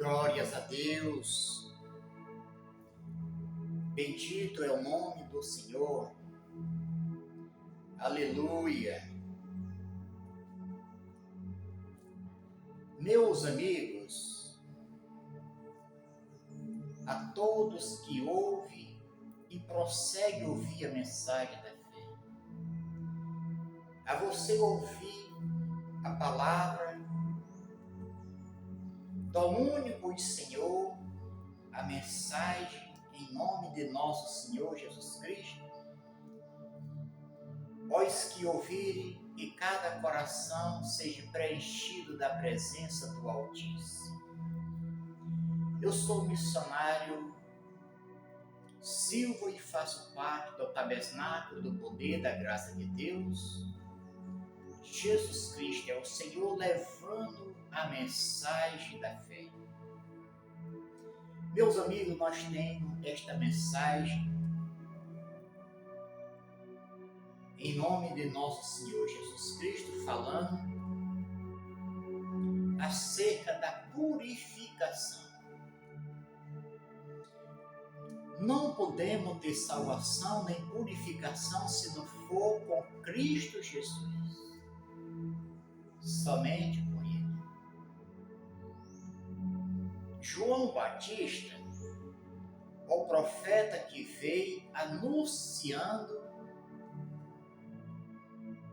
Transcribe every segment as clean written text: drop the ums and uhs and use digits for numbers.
Glórias a Deus. Bendito é o nome do Senhor. Aleluia. Meus amigos, a todos que ouvem e prosseguem ouvir a mensagem da fé, a você ouvir a palavra do único Senhor, a mensagem em nome de nosso Senhor Jesus Cristo, vós que ouvirem e cada coração seja preenchido da presença do Altíssimo. Eu sou missionário Silva e faço parte do tabernáculo do poder da graça de Deus. Jesus Cristo é o Senhor levando a mensagem da fé. Meus amigos, nós temos esta mensagem em nome de nosso Senhor Jesus Cristo, falando acerca da purificação. Não podemos ter salvação nem purificação se não for com Cristo Jesus. Somente com Ele. João Batista, o profeta que veio anunciando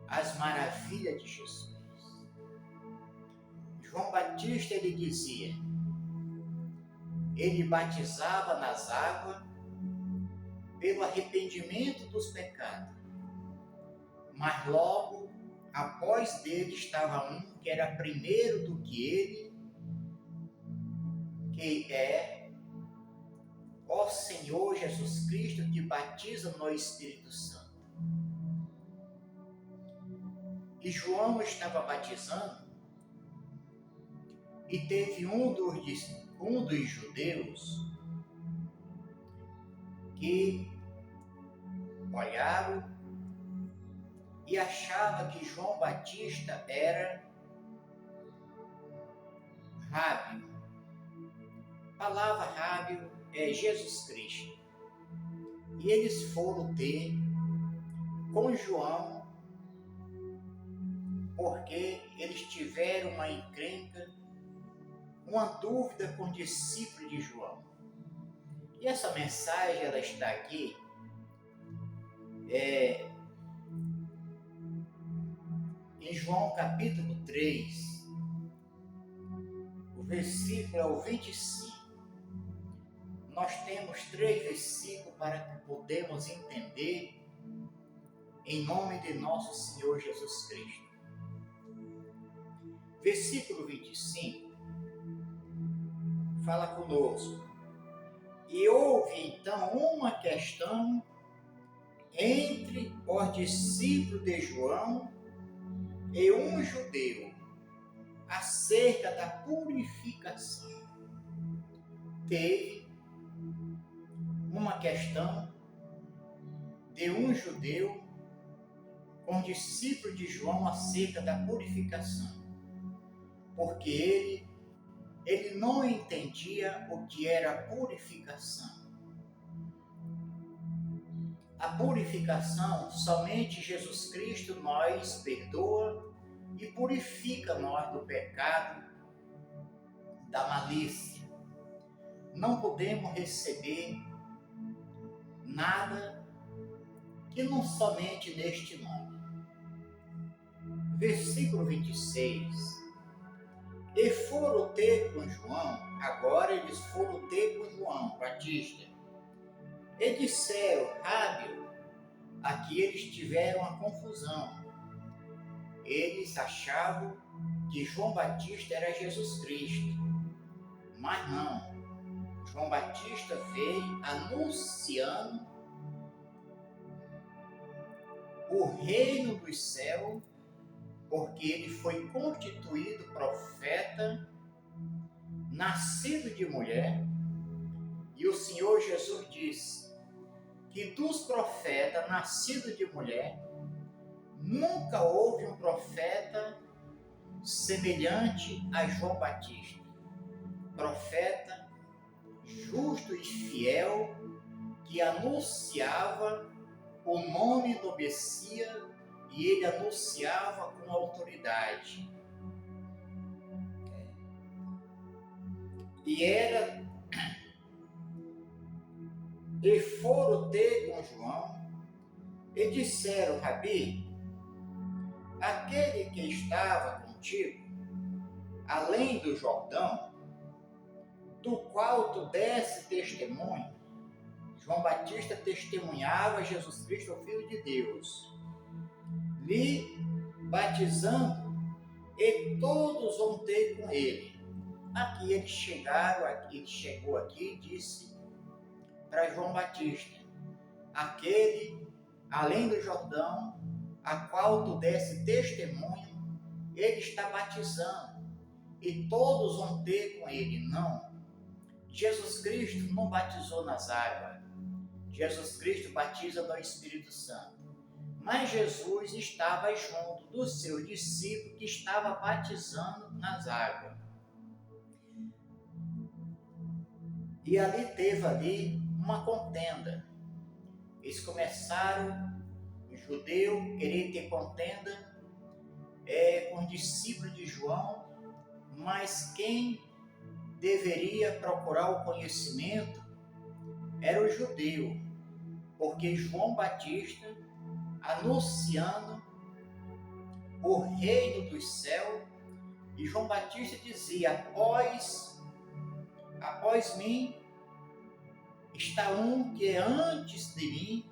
as maravilhas de Jesus. João Batista, ele dizia, ele batizava nas águas pelo arrependimento dos pecados, mas logo após dele estava um que era primeiro do que ele, que é o Senhor Jesus Cristo, que batiza no Espírito Santo. E João estava batizando, e teve um dos judeus que olharam e achava que João Batista era Rábio. A palavra Rábio é Jesus Cristo. E eles foram ter com João, porque eles tiveram uma encrenca, uma dúvida com o discípulo de João. E essa mensagem, ela está aqui, em João capítulo 3, o versículo é o 25. Nós temos 3 versículos para que podemos entender em nome de nosso Senhor Jesus Cristo. Versículo 25 fala conosco. E houve então uma questão entre os discípulos de João e um judeu acerca da purificação. Teve uma questão de um judeu com o discípulo de João acerca da purificação, porque ele não entendia o que era purificação. A purificação, somente Jesus Cristo nós perdoa e purifica nós do pecado, da malícia. Não podemos receber nada que não somente neste nome. Versículo 26. E foram ter com João, agora eles foram ter com João Batista. E disseram, Rábio, aqui eles tiveram uma confusão. Eles achavam que João Batista era Jesus Cristo, mas não. João Batista veio anunciando o reino dos céus, porque ele foi constituído profeta, nascido de mulher, e o Senhor Jesus disse que dos profetas nascidos de mulher, nunca houve um profeta semelhante a João Batista. profeta justo e fiel que anunciava o nome do Messias e ele anunciava com autoridade. E foram ter com João e disseram: Rabi, aquele que estava contigo, além do Jordão, do qual tu desse testemunho. João Batista testemunhava Jesus Cristo, o Filho de Deus, lhe batizando, e todos vão ter com ele. Aqui eles chegou aqui e disse para João Batista: aquele, além do Jordão, a qual tu desse testemunho, ele está batizando, e todos vão ter com ele. Não, Jesus Cristo não batizou nas águas, Jesus Cristo batiza no Espírito Santo. Mas Jesus estava junto do seu discípulo que estava batizando nas águas. E ali teve uma contenda. Eles começaram, o judeu, querer ter contenda com os discípulos de João, mas quem deveria procurar o conhecimento era o judeu, porque João Batista, anunciando o reino dos céus, e João Batista dizia: após mim está um que é antes de mim,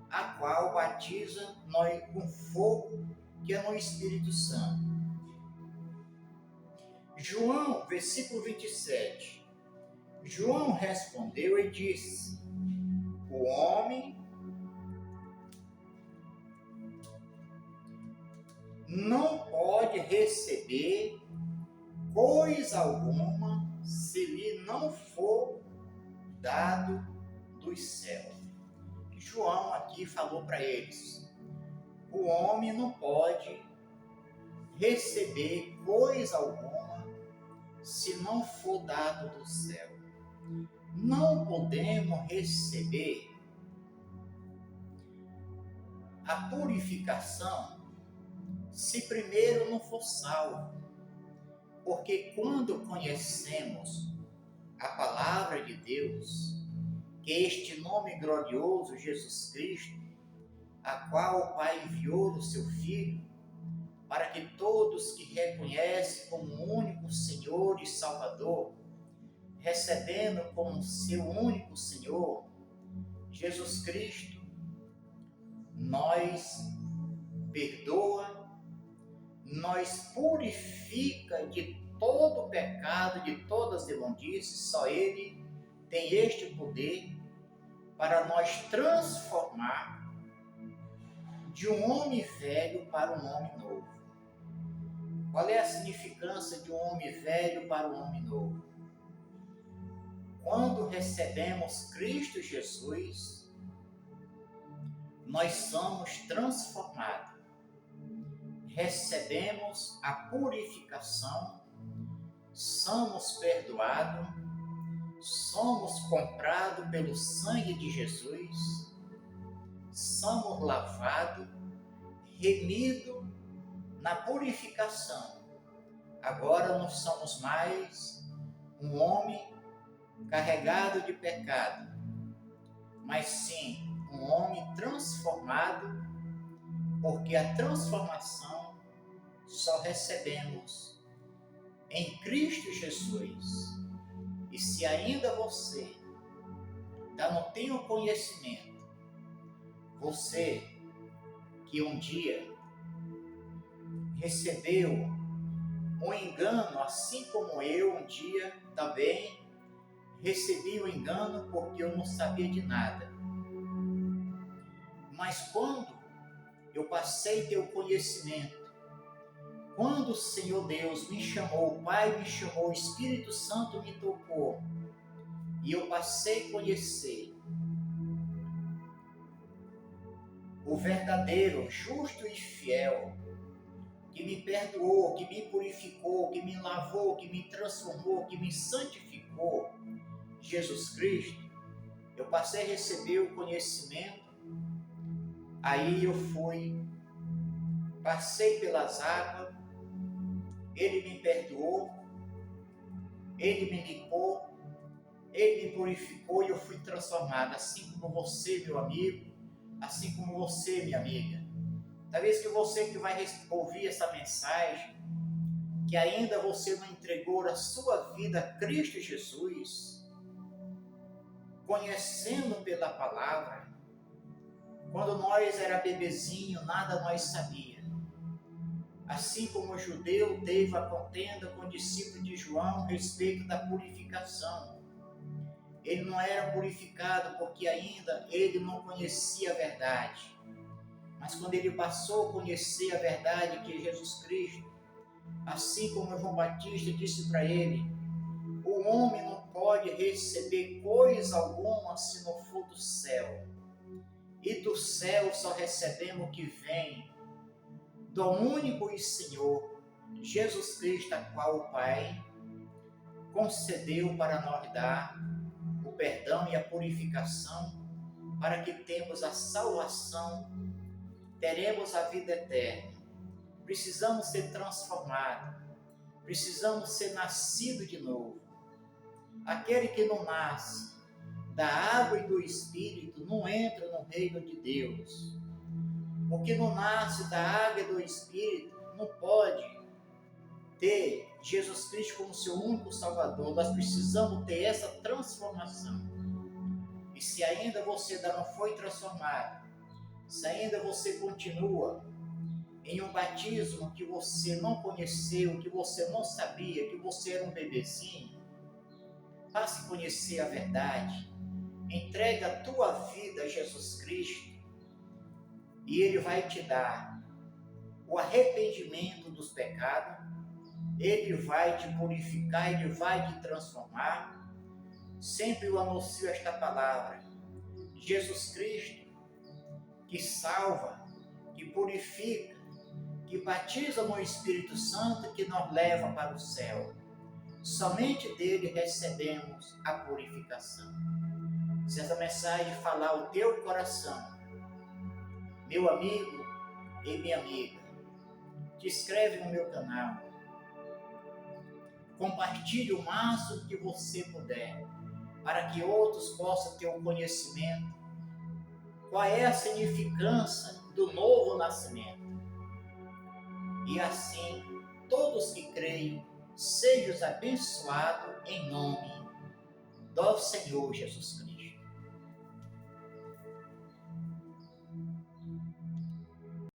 a qual batiza nós com fogo, que é no Espírito Santo. João, versículo 27. João respondeu e disse: o homem não pode receber coisa alguma se lhe não for dado dos céus. João aqui falou para eles: o homem não pode receber coisa alguma se não for dado do céu. Não podemos receber a purificação se primeiro não for salvo. Porque quando conhecemos a palavra de Deus, que é este nome glorioso, Jesus Cristo, a qual o Pai enviou o seu Filho, para que todos que reconhecem como único Senhor e Salvador, recebendo como seu único Senhor, Jesus Cristo, nós perdoa, nós purifica de todo pecado, de todas as imundícies. Só Ele tem este poder para nós transformar de um homem velho para um homem novo. Qual é a significância de um homem velho para um homem novo? Quando recebemos Cristo Jesus, nós somos transformados. Recebemos a purificação, somos perdoados, somos comprados pelo sangue de Jesus, somos lavados, remidos na purificação. Agora não somos mais um homem carregado de pecado, mas sim um homem transformado, porque a transformação só recebemos em Cristo Jesus. E se ainda você não tem o conhecimento, você que um dia recebeu um engano, assim como eu um dia também recebi o engano, porque eu não sabia de nada. Mas quando eu passei a ter o conhecimento, quando o Senhor Deus me chamou, o Pai me chamou, o Espírito Santo me tocou, e eu passei a conhecer o verdadeiro, justo e fiel, que me perdoou, que me purificou, que me lavou, que me transformou, que me santificou, Jesus Cristo, eu passei a receber o conhecimento. Aí eu passei pelas águas, Ele me perdoou, Ele me limpou, Ele me purificou e eu fui transformado, assim como você, meu amigo, assim como você, minha amiga. Talvez que você que vai ouvir essa mensagem, que ainda você não entregou a sua vida a Cristo Jesus, conhecendo pela palavra. Quando nós era bebezinho, nada nós sabia. Assim como o judeu teve a contenda com o discípulo de João a respeito da purificação. Ele não era purificado porque ainda ele não conhecia a verdade. Mas quando ele passou a conhecer a verdade que é Jesus Cristo, assim como João Batista disse para ele, o homem não pode receber coisa alguma se não for do céu. E do céu só recebemos o que vem do único e Senhor, Jesus Cristo, a qual o Pai concedeu para nós dar o perdão e a purificação, para que temos a salvação, teremos a vida eterna. Precisamos ser transformados, precisamos ser nascidos de novo. Aquele que não nasce da água e do Espírito não entra no reino de Deus. O que não nasce da água e do Espírito não pode ter Jesus Cristo como seu único Salvador. Nós precisamos ter essa transformação. E se ainda você ainda não foi transformado, se ainda você continua em um batismo que você não conheceu, que você não sabia, que você era um bebezinho, passe a conhecer a verdade. Entrega a tua vida a Jesus Cristo e Ele vai te dar o arrependimento dos pecados, Ele vai te purificar, Ele vai te transformar. Sempre eu anuncio esta palavra: Jesus Cristo, que salva, que purifica, que batiza no Espírito Santo, que nos leva para o céu. Somente dele recebemos a purificação. Se essa mensagem falar o teu coração, meu amigo e minha amiga, te inscreve no meu canal, compartilhe o máximo que você puder, para que outros possam ter um conhecimento. Qual é a significância do novo nascimento? E assim, todos que creem, sejam abençoados em nome do Senhor Jesus Cristo.